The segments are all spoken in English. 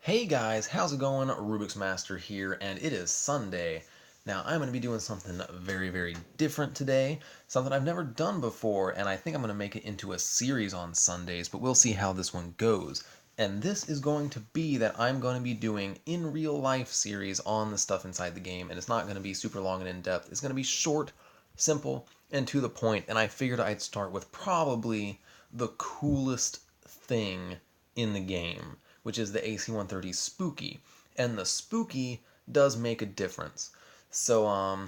Hey guys, how's it going? Rubik's Master here, and it is Sunday. Now, I'm going to be doing something very different today, something I've never done before, and I think I'm going to make it into a series on Sundays, but we'll see how this one goes. And this is going to be that I'm going to be doing in real life series on the stuff inside the game, and it's not going to be super long and in depth. It's going to be short, simple, and to the point, and I figured I'd start with probably the coolest thing in the game, which is the AC-130 Spooky. And the Spooky does make a difference. So,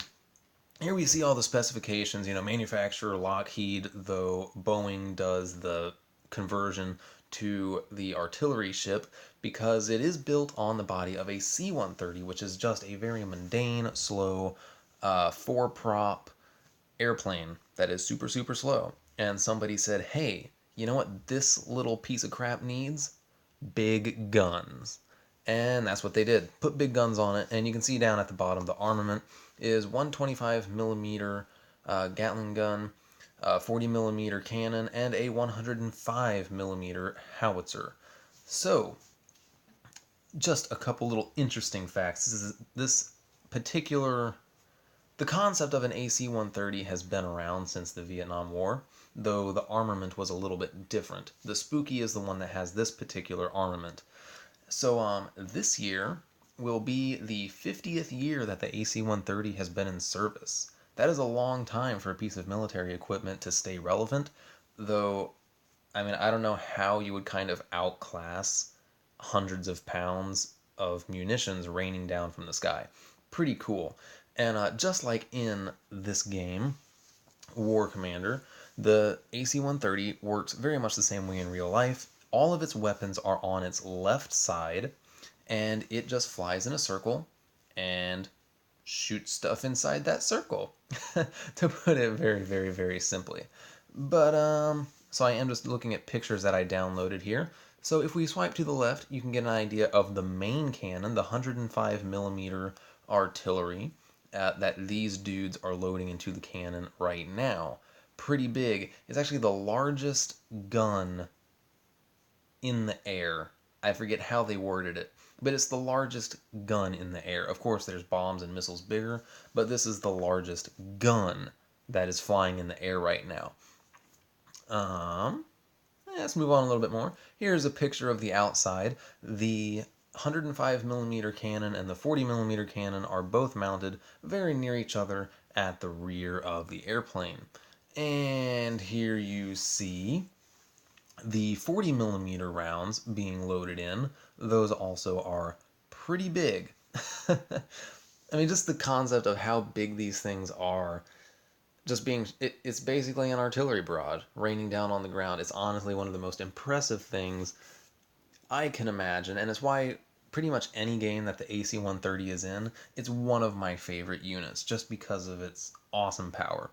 here we see all the specifications, manufacturer Lockheed, though Boeing does the conversion to the artillery ship because it is built on the body of a C-130, which is just a very mundane, slow, four-prop airplane that is super slow. And somebody said, hey, you know what this little piece of crap needs? Big guns. And that's what they did. Put big guns on it, and you can see down at the bottom the armament is 125 millimeter Gatling gun, 40 millimeter cannon, and a 105 millimeter howitzer. So, just a couple little interesting facts. This particular the concept of an AC-130 has been around since the Vietnam War, though the armament was a little bit different. The Spooky is the one that has this particular armament. So this year will be the 50th year that the AC-130 has been in service. That is a long time for a piece of military equipment to stay relevant, though, I don't know how you would kind of outclass hundreds of pounds of munitions raining down from the sky. Pretty cool. And just like in this game, War Commander, the AC-130 works very much the same way in real life. All of its weapons are on its left side, and it just flies in a circle and shoots stuff inside that circle, to put it very simply. But, so I am just looking at pictures that I downloaded here. So if we swipe to the left, you can get an idea of the main cannon, the 105 millimeter artillery that these dudes are loading into the cannon right now. Pretty big. It's actually the largest gun in the air. I forget how they worded it, but it's the largest gun in the air. Of course, there's bombs and missiles bigger, but this is the largest gun that is flying in the air right now. Let's move on a little bit more. Here's a picture of the outside. The 105 millimeter cannon and the 40 millimeter cannon are both mounted very near each other at the rear of the airplane. And here you see the 40 millimeter rounds being loaded in. Those also are pretty big. Just the concept of how big these things are, just being it's basically an artillery barrage raining down on the ground. It's honestly one of the most impressive things I can imagine, and it's why pretty much any game that the AC-130 is in, it's one of my favorite units just because of its awesome power.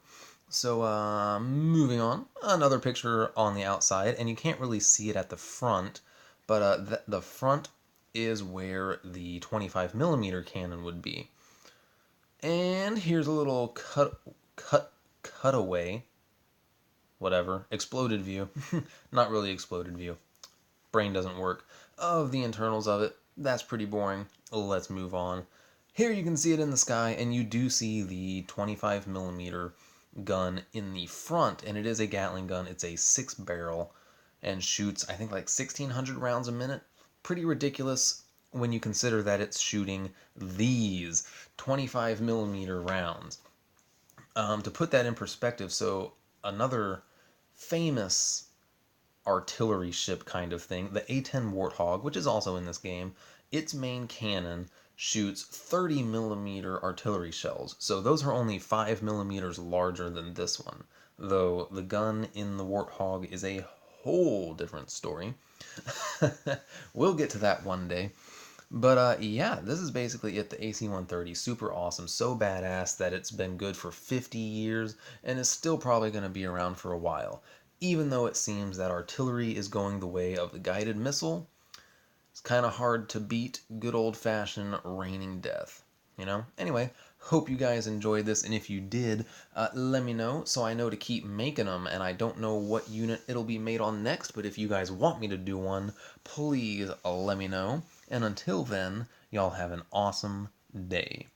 So moving on, another picture on the outside, and you can't really see it at the front, but the front is where the 25 millimeter cannon would be. And here's a little cutaway, whatever, exploded view, not really exploded view, brain doesn't work, of the internals of it. That's pretty boring. Let's move on. Here you can see it in the sky, and you do see the 25 millimeter gun in the front, and it is a Gatling gun. It's a 6-barrel and shoots, I think, like 1,600 rounds a minute. Pretty ridiculous when you consider that it's shooting these 25 millimeter rounds. To put that in perspective, so another famous artillery ship kind of thing, the A-10 Warthog, which is also in this game, its main cannon shoots 30 millimeter artillery shells. So those are only 5 millimeters larger than this one, though the gun in the Warthog is a whole different story. We'll get to that one day. But yeah, this is basically it. The AC-130, super awesome, so badass that it's been good for 50 years and is still probably going to be around for a while. Even though it seems that artillery is going the way of the guided missile, it's kind of hard to beat good old-fashioned raining death. Anyway, hope you guys enjoyed this, and if you did, let me know so I know to keep making them. And I don't know what unit it'll be made on next, but if you guys want me to do one, please let me know. And until then, y'all have an awesome day.